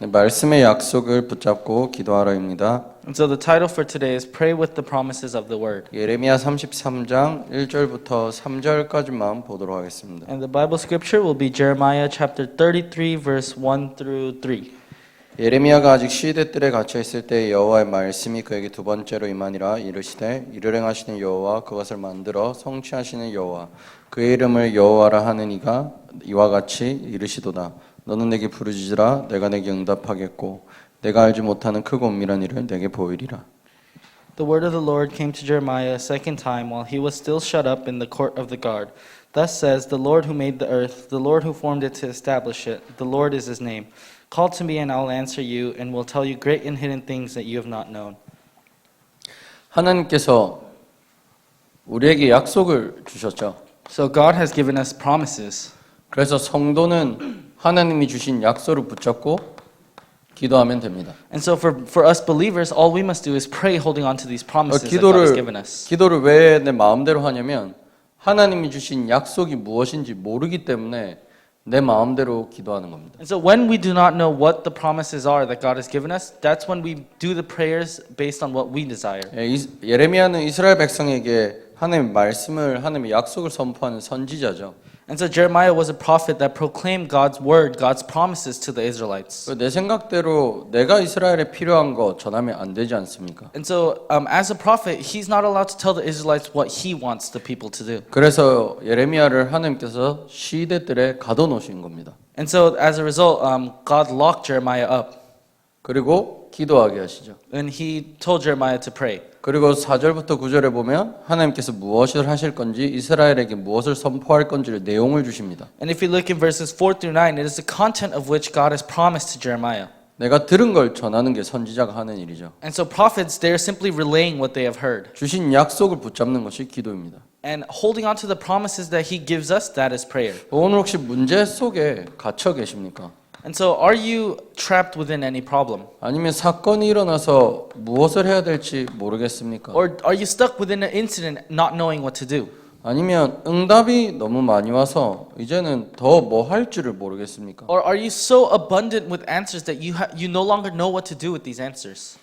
네, 말씀의 약속을 붙잡고 기도하라입니다. And so the title for today is Pray with the Promises of the Word. 예레미야 33장 1절부터 3절까지만 보도록 하겠습니다. And the Bible scripture will be Jeremiah chapter 33 verse 1 through 3. 예레미야가 아직 시대 뜰에 갇혀 있을 때 여호와의 말씀이 그에게 두 번째로 임하니라. 이르시되 이를 행하시는 여호와 그것을 만들어 성취하시는 여호와 그의 이름을 여호와라 하는 이가 이와 같이 이르시도다. 너는 내게 부르짖으라. 내가 내게 응답하겠고 내가 알지 못하는 크고 은밀한 일을 내게 보이리라. The word of the Lord came to Jeremiah a second time while he was still shut up in the court of the guard. Thus says the Lord who made the earth, the Lord who formed it to establish it. The Lord is his name. Call to me and I will answer you and will tell you great and hidden things that you have not known. 하나님께서 우리에게 약속을 주셨죠. So God has given us promises. 그래서 성도는 하나님이 주신 약속을 붙잡고 기도하면 됩니다. And so for us believers, all we must do is pray holding on to these promises that God has given us. 기도를 왜 내 마음대로 하냐면 하나님이 주신 약속이 무엇인지 모르기 때문에 내 마음대로 기도하는 겁니다. And so when we do not know what the promises are that God has given us, that's when we do the prayers based on what we desire. 예레미야는 이스라엘 백성에게 하나님의 말씀을 하나님의 약속을 선포하는 선지자죠. And so Jeremiah was a prophet that proclaimed God's word, God's promises to the Israelites. 내 생각대로 내가 이스라엘에 필요한 거 전하면 안 되지 않습니까? And so as a prophet, he's not allowed to tell the Israelites what he wants the people to do. 그래서 예레미야를 하나님께서 시대들에 가둬놓으신 겁니다. And so as a result, God locked Jeremiah up. 그리고 기도하게 하시죠. And he told Jeremiah to pray. 그리고 4절부터 9절에 보면 하나님께서 무엇을 하실 건지 이스라엘에게 무엇을 선포할 건지를 내용을 주십니다. And if you look in verses 4 through 9, it is the content of which God has promised to Jeremiah. 내가 들은 걸 전하는 게 선지자가 하는 일이죠. And so prophets, they are simply relaying what they have heard. 주신 약속을 붙잡는 것이 기도입니다. And holding on to the promises that he gives us, that is prayer. 오늘 혹시 문제 속에 갇혀 계십니까? And so are you trapped within any problem? 아니면 사건이 일어나서 무엇을 해야 될지 모르겠습니까? Or are you stuck within an incident not knowing what to do? 아니면 응답이 너무 많이 와서 이제는 더 뭐 할 줄을 모르겠습니까? Or are you so abundant with answers that you no longer know what to do with these answers?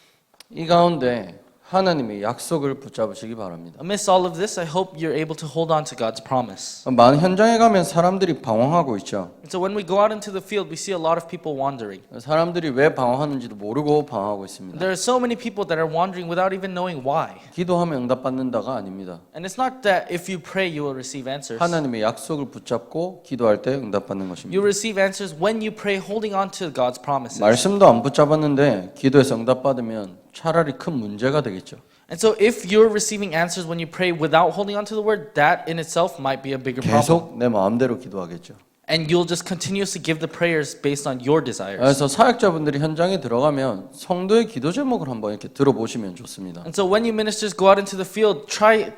이 가운데 하나님의 약속을 붙잡으시기 바랍니다. Amidst all of this, I hope you're able to hold on to God's promise. 많은 현장에 가면 사람들이 방황하고 있죠. And so when we go out into the field, we see a lot of people wandering. 사람들이 왜 방황하는지도 모르고 방황하고 있습니다. There are so many people that are wandering without even knowing why. 기도하면 응답받는다가 아닙니다. And it's not that if you pray, you will receive answers. 하나님의 약속을 붙잡고 기도할 때 응답받는 것입니다. You receive answers when you pray holding on to God's promises. 말씀도 안 붙잡았는데 기도해서 응답받으면 차라리 큰 문제가 되겠죠. And so if you're receiving answers when you pray without holding on to the word, that in itself might be a bigger problem. 계속 내 마음대로 기도하겠죠. And you'll just continuously give the prayers based on your desires. 그래서 사역자분들이 현장에 들어가면 성도의 기도 제목을 한번 이렇게 들어보시면 좋습니다. And so when you ministers go out into the field, try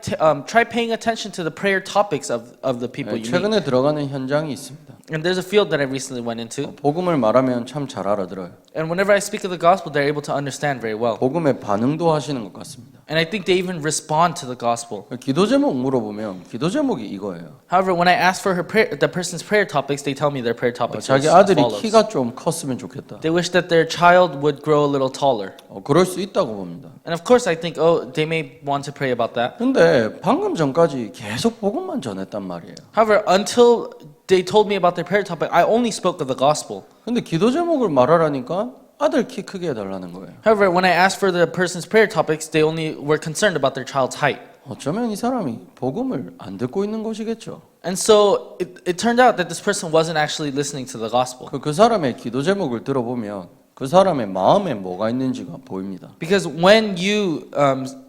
paying attention to the prayer topics of the people you meet. 최근에 들어가는 현장이 있습니다. And there's a field that I recently went into. 복음을 말하면 참 잘 알아들어요. And whenever I speak of the gospel, they're able to understand very well. 복음에 반응도 하시는 것 같습니다. And I think they even respond to the gospel. 기도 제목 물어보면 기도 제목이 이거예요. However, when I ask for the person's prayer topics, they tell me their prayer topics 자기 as 아들이 follows. 키가 좀 컸으면 좋겠다. They wish that their child would grow a little taller. 그럴 수 있다고 봅니다. And of course, I think, they may want to pray about that. 근데 방금 전까지 계속 복음만 전했단 말이에요. However, until they told me about their prayer topic, I only spoke of the gospel. 근데 기도 제목을 말하라니까 아들 키 크게 해달라는 거예요. However, when I asked for the person's prayer topics, they only were concerned about their child's height. 어쩌면 이 사람이 복음을 안 듣고 있는 것이겠죠. And so it turned out that this person wasn't actually listening to the gospel. 그 사람의 기도 제목을 들어보면 그 사람의 마음에 뭐가 있는지가 보입니다. Because when you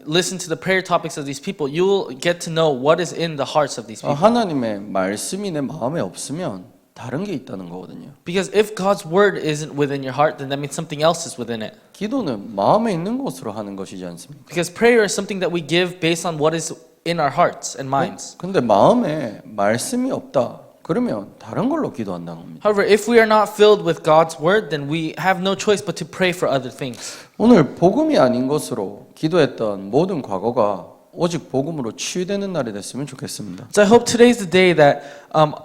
listen to the prayer topics of these people, you will get to know what is in the hearts of these people. 하나님의 말씀이 내 마음에 없으면 다른 게 있다는 거거든요. Because if God's word isn't within your heart, then that means something else is within it. 기도는 마음에 있는 것으로 하는 것이지 않습니까? Because prayer is something that we give based on what is in our hearts and minds. 근데 마음에 말씀이 없다. 그러면 다른 걸로 기도한다는 겁니다. However, if we are not filled with God's word, then we have no choice but to pray for other things. 오늘 복음이 아닌 것으로 기도했던 모든 과거가 오직 복음으로 치유되는 날이 됐으면 좋겠습니다. So I hope today's the day that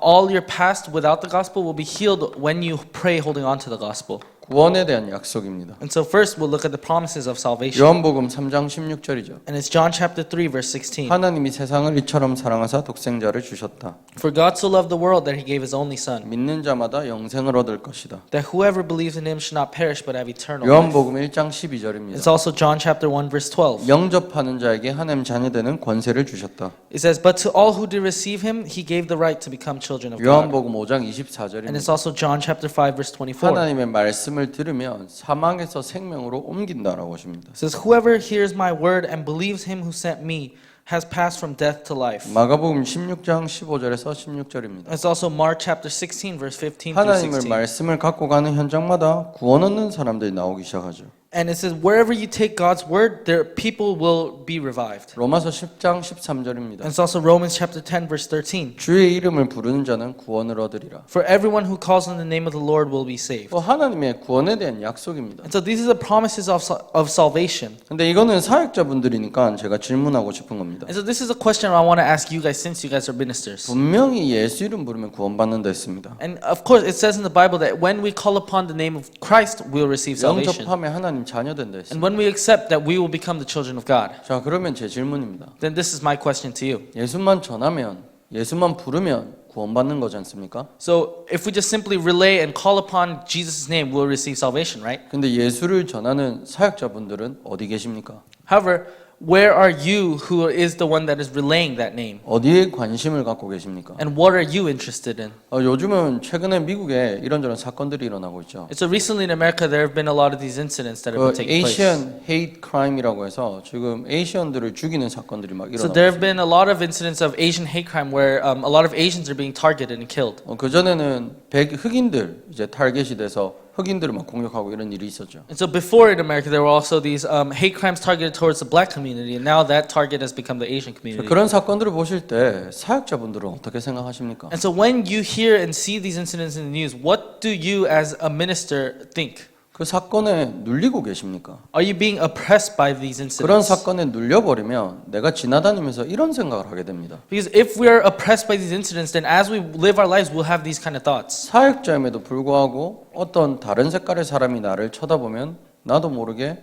all your past without the gospel will be healed when you pray holding on to the gospel. 구원에 대한 약속입니다. And so first we'll look at the promises of salvation. 요한복음 3장 16절이죠. And it's John chapter 3 verse 16. 하나님이 세상을 이처럼 사랑하사 독생자를 주셨다. For God so loved the world that he gave his only son, 믿는 자마다 영생을 얻을 것이다. that whoever believes in him should not perish but have eternal life. 요한복음 1장 It's 12절입니다. also John chapter 1 verse 12. 영접하는 자에게 하나님 자녀되는 권세를 주셨다. It says, but to all who did receive him, he gave the right to become children of God. 요한복음 5장 And it's 24절입니다. also John chapter 5 verse 24. 하나님의 말씀을 들으면 사망에서 생명으로 옮긴다라고 하십니다. It says, whoever hears my word and believes him who sent me has passed from death to life. 마가복음 16장 15절에서 16절입니다. It's also Mark chapter 16 verse 15 through 하나님의 16. 말씀을 갖고 가는 현장마다 구원 얻는 사람들이 나오기 시작하죠. And it says, wherever you take God's word, there people will be revived. 로마서 10장 13절입니다. And it's also Romans chapter 10 verse 13. 주의 이름을 부르는 자는 구원을 얻으리라. For everyone who calls on the name of the Lord will be saved. 하나님의 구원에 대한 약속입니다. And so these are the promises of salvation. 근데 이거는 사역자분들이니까 제가 질문하고 싶은 겁니다. And so this is a question I want to ask you guys since you guys are ministers. 분명히 예수 이름 부르면 구원받는다 했습니다. And of course it says in the Bible that when we call upon the name of Christ, we'll receive salvation. 영접하면 하나님 자녀된다 And 했습니다. when we accept that we will become the children of God. 자, 그러면 제 질문입니다. Then this is my question to you. 예수만 전하면, 예수만 부르면 구원받는 거지 않습니까? So if we just simply relay and call upon Jesus' name, we'll receive salvation, right? 근데 예수를 전하는 사역자분들은 어디 계십니까? However, where are you who is the one that is relaying that name? 어디에 관심을 갖고 계십니까? And what are you interested in? 요즘은 최근에 미국에 이런저런 사건들이 일어나고 있죠. So recently in America, there have been a lot of these incidents that have been taking place. Asian hate crime이라고 해서 지금 에이시언들을 죽이는 사건들이 막 So 일어나고 there 있어요. have been a lot of incidents of Asian hate crime where a lot of Asians are being targeted and killed. 그 전에는 흑인들 이제 타겟이 돼서 흑인들을 막 공격하고 이런 일이 있었죠. And so before in America, there were also these hate crimes targeted towards the black community, and now that target has become the Asian community. 그런 사건들을 보실 때 사역자분들은 어떻게 생각하십니까? And so when you hear and see these incidents in the news, what do you as a minister think? 그 사건에 눌리고 계십니까? Are you being oppressed by these 그런 incidents? 사건에 눌려버리면 내가 지나다니면서 이런 생각을 하게 됩니다. Because if we are oppressed by these incidents, then as we live our lives, we'll have these kind of thoughts. 사역자임에도 불구하고 어떤 다른 색깔의 사람이 나를 쳐다보면 나도 모르게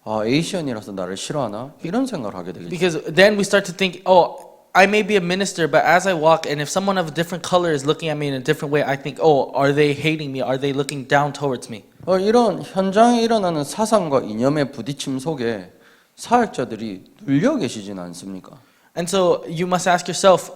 에이시언이라서 나를 싫어하나? 이런 생각을 하게 되겠죠. Because then we start to think, oh, I may be a minister, but as I walk, and if someone of a different color is looking at me in a different way, I think, oh, are they hating me? Are they looking down towards me? 이런 현장에 일어나는 사상과 이념의 부딪힘 속에 사역자들이 눌려 계시진 않습니까? And so you must ask yourself,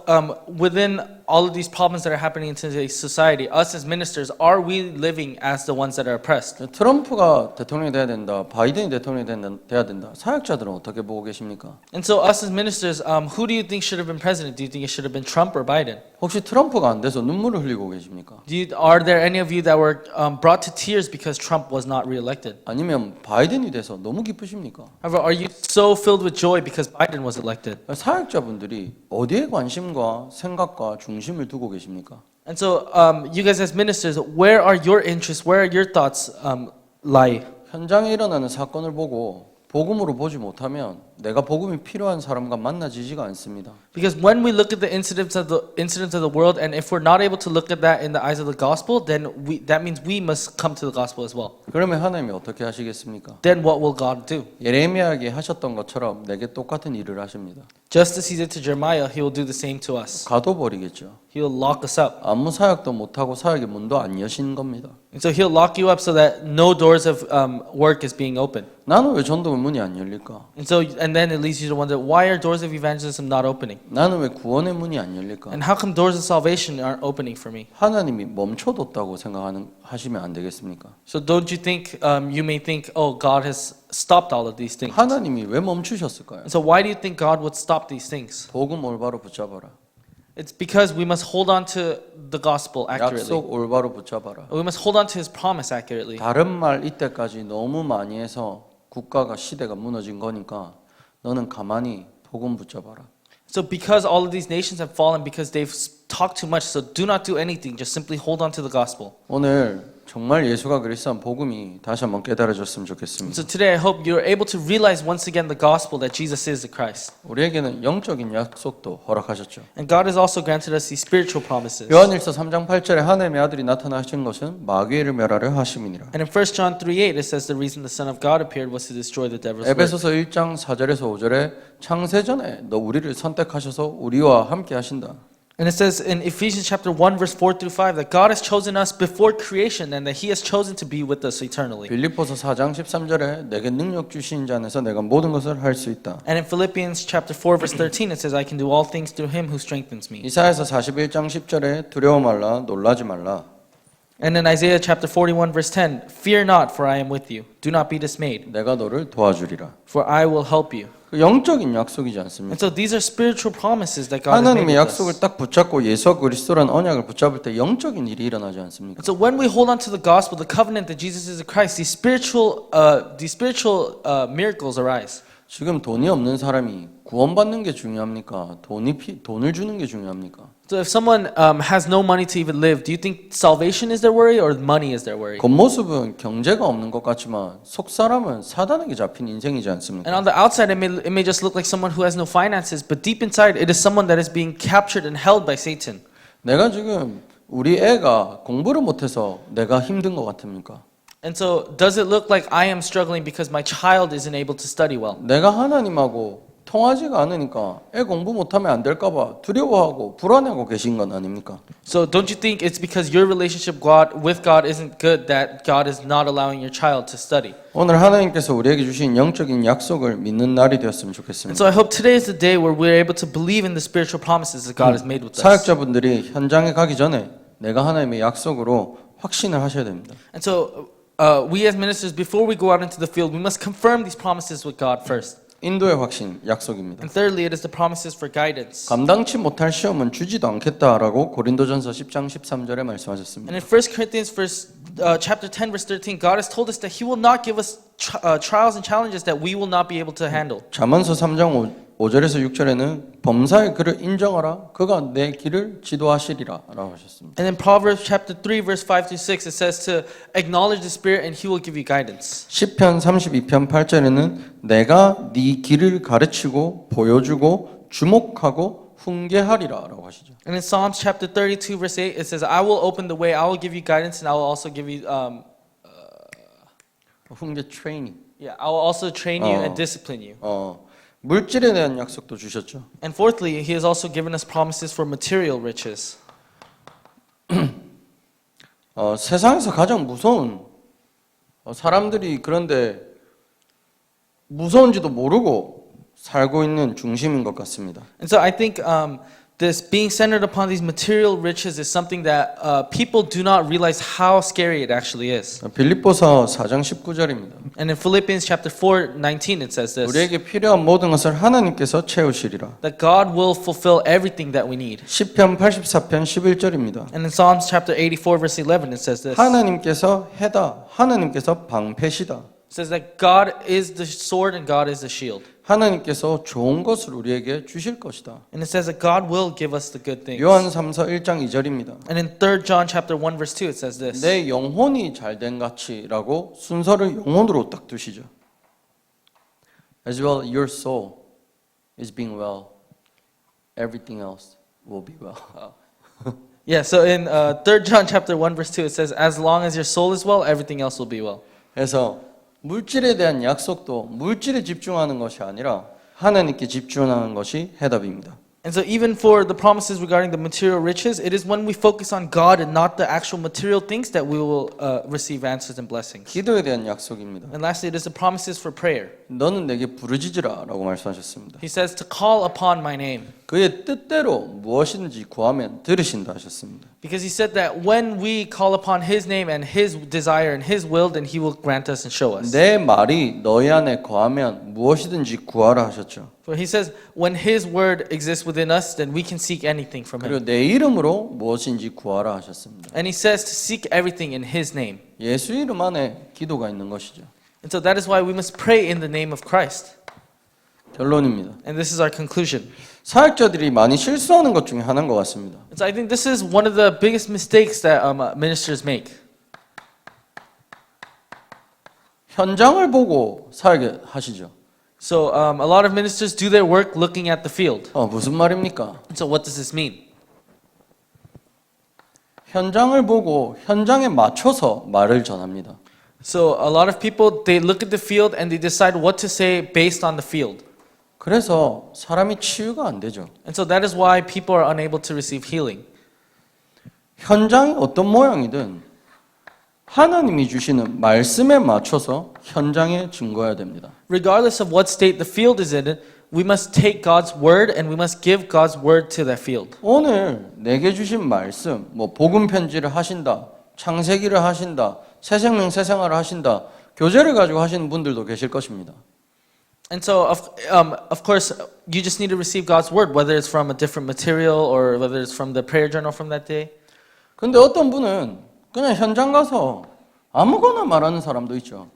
within all of these problems that are happening in today's society, us as ministers, are we living as the ones that are oppressed? 트럼프가 대통령이 돼야 된다, 바이든이 대통령이 돼야 된다. 사역자들은 어떻게 보고 계십니까? And so us as ministers, who do you think should have been president? Do you think it should have been Trump or Biden? 혹시 트럼프가 안 돼서 눈물을 흘리고 계십니까? Are there any of you that were brought to tears because Trump was not reelected? 아니면 바이든이 돼서 너무 기쁘십니까? However, are you so filled with joy because Biden was elected? 사역자분들이 어디에 관심과 생각과 중심을 두고 계십니까? And so you guys as ministers, where are your interests? Where are your thoughts lie? 현장에 일어나는 사건을 보고 복음으로 보지 못하면 내가 복음이 필요한 사람과 만나지지가 않습니다. Because when we look at the incidents of the world, and if we're not able to look at that in the eyes of the gospel, then that means we must come to the gospel as well. 그러면 하나님이 어떻게 하시겠습니까? Then what will God do? 예레미야에게 하셨던 것처럼 내게 똑같은 일을 하십니다. Just as He did to Jeremiah, He will do the same to us. 가둬버리겠죠. He will lock us up. 아무 사역도 못하고 사역의 문도 안 여신 겁니다. And so He'll lock you up so that no doors of work is being opened. 나는 왜 전도의 문이 안 열릴까? And then it leads you to wonder, why are doors of evangelism not opening? 나는 왜 구원의 문이 안 열릴까? And how come doors of salvation aren't opening for me? 하나님이 멈춰뒀다고 하시면 안 되겠습니까? So don't you think, you may think, oh, God has stopped all of these things. 하나님이 왜 멈추셨을까요? And so why do you think God would stop these things? 복음 올바로 붙잡아라. It's because we must hold on to the gospel accurately. 약속 올바로 붙잡아라. We must hold on to His promise accurately. 다른 말 이때까지 너무 많이 해서 국가가 시대가 무너진 거니까 너는 가만히 복음 붙잡아라. So because all of these nations have fallen because they've talked too much, so do not do anything. Just simply hold on to the gospel. 오늘 정말 예수가 그리스도한 복음이 다시 한번 깨달아졌으면 좋겠습니다. So today I hope you're able to realize once again the gospel that Jesus is the Christ. 우리에게는 영적인 약속도 허락하셨죠. And God has also granted us these spiritual promises. 요한일서 3장 8절에 하나님의 아들이 나타나신 것은 마귀를 멸하려 하심이니라. And in 1 John 3:8 it says the reason the Son of God appeared was to destroy the devil's work. 에베소서 1장 4절에서 5절에 창세전에 너 우리를 선택하셔서 우리와 함께 하신다. And it says in Ephesians chapter 1 verse 4 through 5 that God has chosen us before creation and that he has chosen to be with us eternally. 빌립보서 4장 13절에 내게 능력 주신 자 안에서 내가 모든 것을 할 수 있다. And in Philippians chapter 4 verse 13 it says I can do all things through him who strengthens me. 이사야서 41장 10절에 두려워 말라 놀라지 말라. And in Isaiah chapter 41 verse 10, fear not for I am with you. Do not be dismayed, 내가 너를 도와주리라. for I will help you. 그 영적인 약속이지 않습니까? And so these are spiritual promises that God has made 하나님의 with 약속을 us. 딱 붙잡고 예수와 그리스도라는 언약을 붙잡을 때 영적인 일이 일어나지 않습니까? And so when we hold on to the gospel, the covenant that Jesus is the Christ, these spiritual miracles arise. 지금 돈이 없는 사람이 구원받는 게 중요합니까? 돈을 주는 게 중요합니까? So if someone has no money to even live, do you think salvation is their worry or money is their worry? 겉모습은 경제가 없는 것 같지만 속 사람은 사단에게 잡힌 인생이지 않습니까? And on the outside, it may just look like someone who has no finances, but deep inside, it is someone that is being captured and held by Satan. 내가 지금 우리 애가 공부를 못해서 내가 힘든 것 같습니까? And so, does it look like I am struggling because my child isn't able to study well? 내가 하나님하고 통하지가 않으니까 애 공부 못하면 안 될까봐 두려워하고 불안해하고 계신 건 아닙니까? So, don't you think it's because your relationship with God isn't good that God is not allowing your child to study? 오늘 하나님께서 우리에게 주신 영적인 약속을 믿는 날이 되었으면 And 좋겠습니다. so, I hope today is the day where we're able to believe in the spiritual promises that God has made with us. 사역자분들이 현장에 가기 전에 내가 하나님의 약속으로 확신을 하셔야 됩니다. And so, we as ministers, before we go out into the field, we must confirm these promises with God first. 인도의 확신, 약속입니다. And thirdly, it is the promises for guidance. 감당치 못할 시험은 주지도 않겠다라고 고린도전서 10장 13절에 말씀하셨습니다. And in 1 Corinthians chapter 10 verse 13, God has told us that He will not give us trials and challenges that we will not be able to handle. 잠언서 3장 5절에서 6절에는 범사의 그를 인정하라 그가 내 길을 지도하시리라 라고 하셨습니다. And in Proverbs chapter 3 verse 5 through 6, it says to acknowledge the Spirit and He will give you guidance. 시편 32편 8절에는 내가 네 길을 가르치고 보여주고 주목하고 훈계하리라 라고 하시죠. And in Psalms chapter 32 verse 8, it says, I will open the way, I will give you guidance, and I will also give you 훈계 트레이닝. I will also train you and discipline you. 물질에 대한 약속도 주셨죠. And fourthly, He has also given us promises for material riches. 세상에서 가장 무서운 사람들이 그런데 무서운지도 모르고 살고 있는 중심인 것 같습니다. And so I think this being centered upon these material riches is something that people do not realize how scary it actually is. 빌립보서 4장 19절입니다. And in Philippians chapter 4:19 it says this, 우리에게 필요한 모든 것을 하나님께서 채우시리라. that God will fulfill everything that we need. 시편 84편 11절입니다. And in Psalms chapter 84 verse 11 it says this, 하나님께서 해다 하나님께서 방패시다. it says that God is the sword and God is the shield. 하나님께서 좋은 것을 우리에게 주실 것이다. And it says that God will give us the good things. 요한 3서 1장 2절입니다. And in 3 John chapter 1 verse 2 it says this, 내 영혼이 잘된 같이라고 순서를 영혼으로 딱 두시죠. As well, your soul is being well. Everything else will be well. Yeah, so in 3 John chapter 1 verse 2 it says, as long as your soul is well, everything else will be well. 그래서 물질에 대한 약속도 물질에 집중하는 것이 아니라 하나님께 집중하는 것이 해답입니다. And so even for the promises regarding the material riches, it is when we focus on God and not the actual material things that we will receive answers and blessings. 기도에 대한 약속입니다. And lastly, it is the promises for prayer. 너는 내게 부르짖으라 라고 말씀하셨습니다. He says to call upon my name. 그의 뜻대로 무엇이든지 구하면 들으신다 하셨습니다. Because he said that when we call upon his name and his desire and his will, then he will grant us and show us. 내 말이 너희 안에 거하면 무엇이든지 구하라 하셨죠. For he says, when his word exists within us, then we can seek anything from 그리고 him. 내 이름으로 무엇인지 구하라 하셨습니다. And he says to seek everything in his name. 예수 이름 안에 기도가 있는 것이죠. And so that is why we must pray in the name of Christ. 결론입니다. And this is our conclusion. 사역자들이 많이 실수하는 것 중에 하나인 것 같습니다. And so I think this is one of the biggest mistakes that ministers make. 현장을 보고 살게 하시죠. So a lot of ministers do their work looking at the field. 무슨 말입니까? So what does this mean? 현장을 보고 현장에 맞춰서 말을 전합니다. So a lot of people, they look at the field and they decide what to say based on the field. 그래서 사람이 치유가 안 되죠. And so that is why people are unable to receive healing. 현장이 어떤 모양이든 하나님이 주시는 말씀에 맞춰서 현장에 증거해야 됩니다. Regardless of what state the field is in, we must take God's word and we must give God's word to that field. 오늘 내게 주신 말씀, 복음 편지를 하신다, 창세기를 하신다, 새생명 새생활을 하신다, 교제를 가지고 하시는 분들도 계실 것입니다. And so, of course, you just need to receive God's word, whether it's from a different material or whether it's from the prayer journal from that day. 근데 어떤 분은 그냥 현장 가서 아무거나 말하는 사람도 있죠.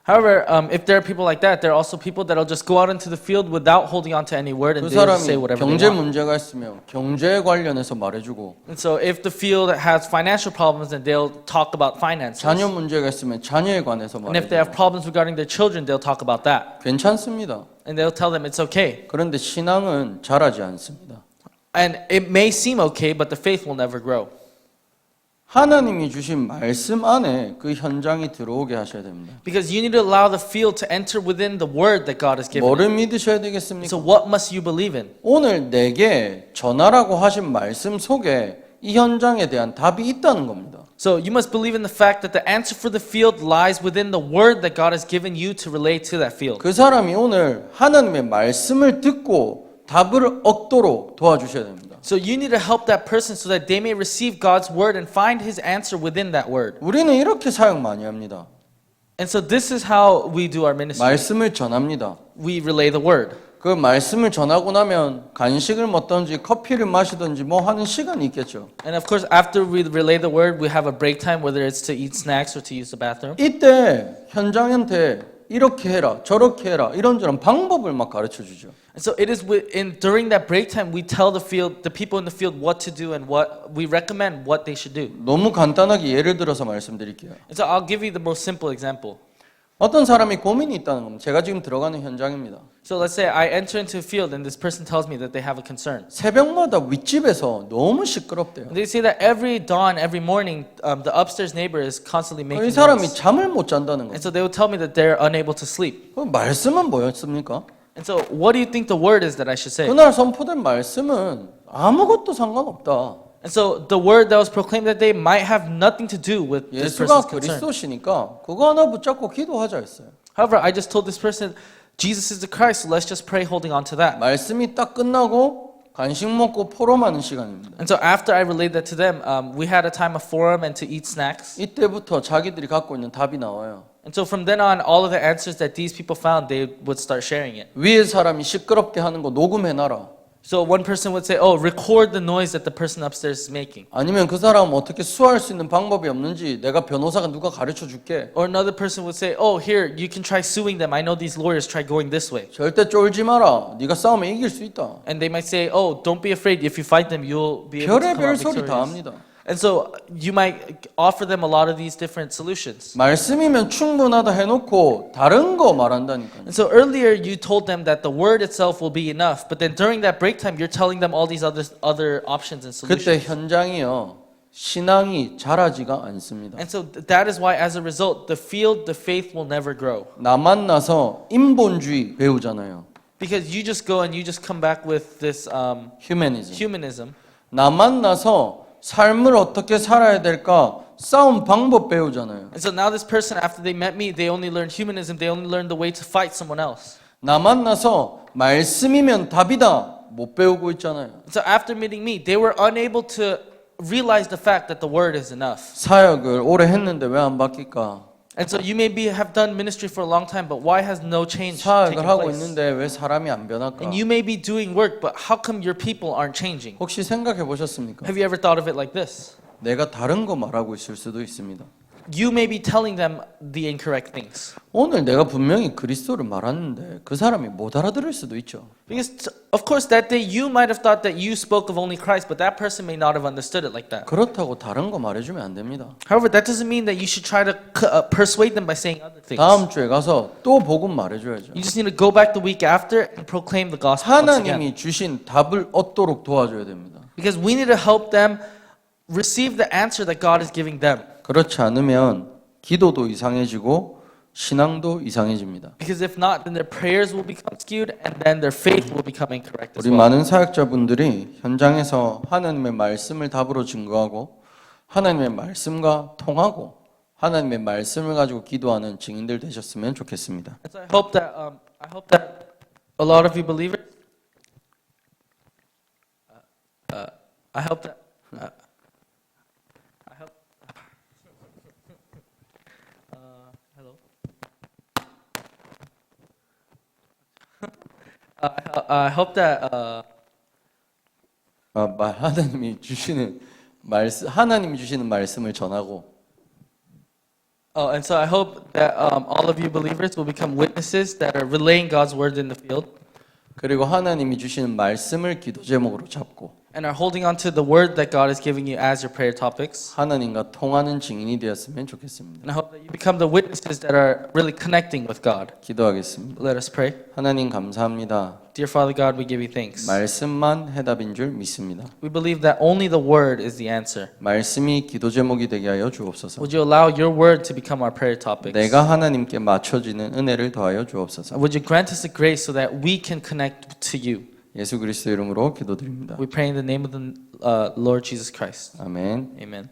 However, if there are people like that, there are also people that will just go out into the field without holding on to any word and 그 they just say 사람이 whatever 경제 they want. 문제가 있으면 경제에 관련해서 말해주고 And so, if the field has financial problems, then they'll talk about finances. 자녀 문제가 있으면 자녀에 관해서 And if they have 말해주고 problems regarding their children, they'll talk about that. 괜찮습니다. And they'll tell them it's okay. 그런데 신앙은 자라지 않습니다. And it may seem okay, but the faith will never grow. 하나님이 주신 말씀 안에 그 현장이 들어오게 하셔야 됩니다. Because you need to allow the field to enter within the word that God has given. 뭐를 믿으셔야 되겠습니까? So what must you believe in? 오늘 내게 전하라고 하신 말씀 속에 이 현장에 대한 답이 있다는 겁니다. So you must believe in the fact that the answer for the field lies within the word that God has given you to relate to that field. 그 사람이 오늘 하나님의 말씀을 듣고 답을 얻도록 도와주셔야 됩니다. So you need to help that person so that they may receive God's word and find his answer within that word. 우리는 이렇게 사역 많이 합니다. And so this is how we do our ministry. 말씀을 전합니다. We relay the word. 그 말씀을 전하고 나면 간식을 먹든지 커피를 마시든지 뭐 하는 시간이 있겠죠. And of course, after we relay the word, we have a break time, whether it's to eat snacks or to use the bathroom. 이때 현장한테 이렇게 해라, 저렇게 해라 이런저런 방법을 막 가르쳐 주죠. And so it is during that break time we tell the people in the field what to do and what we recommend what they should do. 너무 간단하게 예를 들어서 말씀드릴게요. And so I'll give you the most simple example. 어떤 사람이 고민이 있다는 겁니다. 제가 지금 들어가는 현장입니다. So let's say I enter into a field and this person tells me that they have a concern. 새벽마다 윗집에서 너무 시끄럽대요. They say that every dawn, every morning, the upstairs neighbor is constantly 이 making 사람이 noise. 잠을 못 잔다는 And 거예요. so they would tell me that they're unable to sleep. 그럼 말씀은 뭐였습니까? And so what do you think the word is that I should say? 그날 선포된 말씀은 아무것도 상관없다. And so the word that was proclaimed that day might have nothing to do with this 예수가 person's concern. 그리스도시니까 그거 하나 붙잡고 기도하자 했어요. However, I just told this person, Jesus is the Christ, so let's just pray holding on to that. 말씀이 딱 끝나고 간식 먹고 포럼하는 시간입니다. And so after I relayed that to them, we had a time of forum and to eat snacks. 이때부터 자기들이 갖고 있는 답이 나와요. And so from then on, all of the answers that these people found, they would start sharing it. 위에 사람이 시끄럽게 하는 거 녹음해놔라. So one person would say, oh, record the noise that the person upstairs is making. 아니면 그 사람 어떻게 수화할 수 있는 방법이 없는지 내가 변호사가 누가 가르쳐 줄게. Or another person would say, oh, here, you can try suing them. I know these lawyers try going this way. 절대 쫄지 마라. 네가 싸우면 이길 수 있다. And they might say, oh, don't be afraid. If you fight them, you'll be able to come 별의별 out 소리 다 victorious. 합니다. And so you might offer them a lot of these different solutions. 말씀이면 충분하다 해놓고 다른 거 말한다니까요. And so earlier you told them that the word itself will be enough, but then during that break time you're telling them all these other options and solutions. 그때 현장이요 신앙이 자라지가 않습니다. And so that is why as a result the faith will never grow. 나 만나서 인본주의 배우잖아요. Because you just go and you just come back with this 휴머니즘. humanism. 나 만나서 삶을 어떻게 살아야 될까 싸움 방법 배우잖아요. And so now this person after they met me they only learned humanism, they only learned the way to fight someone else. 나 만나서 말씀이면 답이다 못 배우고 있잖아요. And so after meeting me they were unable to realize the fact that the word is enough. 사역을 오래 했는데 왜 안 바뀔까? And so you may have done ministry for a long time, but why has no change taken 사역을 하고 place? 있는데 왜 사람이 안 변할까? And you may be doing work, but how come your people aren't changing? 혹시 생각해 보셨습니까? Have you ever thought of it like this? 내가 다른 거 말하고 있을 수도 있습니다. you may be telling them the incorrect things. 오늘 내가 분명히 그리스도를 말하는데 그 사람이 못 알아들을 수도 있죠. Because of course that day you might have thought that you spoke of only Christ, but that person may not have understood it like that. 그렇다고 다른 거 말해주면 안 됩니다. However, that doesn't mean that you should try to persuade them by saying other things. 다음 주에 가서 또 복음 말해줘야죠. You just need to go back the week after and proclaim the gospel once again. 하나님이 주신 답을 얻도록 도와줘야 됩니다. Because we need to help them receive the answer that God is giving them. 그렇지 않으면 기도도 이상해지고 신앙도 이상해집니다. Because if not, then their prayers will become skewed and then their faith will become incorrect as 우리 well. 많은 사역자분들이 현장에서 하나님의 말씀을 답으로 증거하고 하나님의 말씀과 통하고 하나님의 말씀을 가지고 기도하는 증인들 되셨으면 좋겠습니다. And so I hope that a lot of you believers I hope that hello. I hope that 하나님이 주시는 하나님이 주시는 말씀을 전하고 and so I hope that all of you believers will become witnesses that are relaying God's word in the field 그리고 하나님이 주시는 말씀을 기도 제목으로 잡고 and are holding on to the word that God is giving you as your prayer topics. 하나님과 통하는 증인이 되었으면 좋겠습니다. And I hope that you become the witnesses that are really connecting with God. 기도하겠습니다. Let us pray. 하나님 감사합니다. Dear Father God, we give you thanks. 말씀만 해답인 줄 믿습니다. We believe that only the word is the answer. 말씀이 기도 제목이 되게 하여 주옵소서. Would you allow your word to become our prayer topics? 내가 하나님께 맞춰지는 은혜를 더하여 주옵소서. Would you grant us the grace so that we can connect to you? 예수 그리스도 이름으로 기도드립니다. We pray in the name of the Lord Jesus Christ. 아멘. Amen.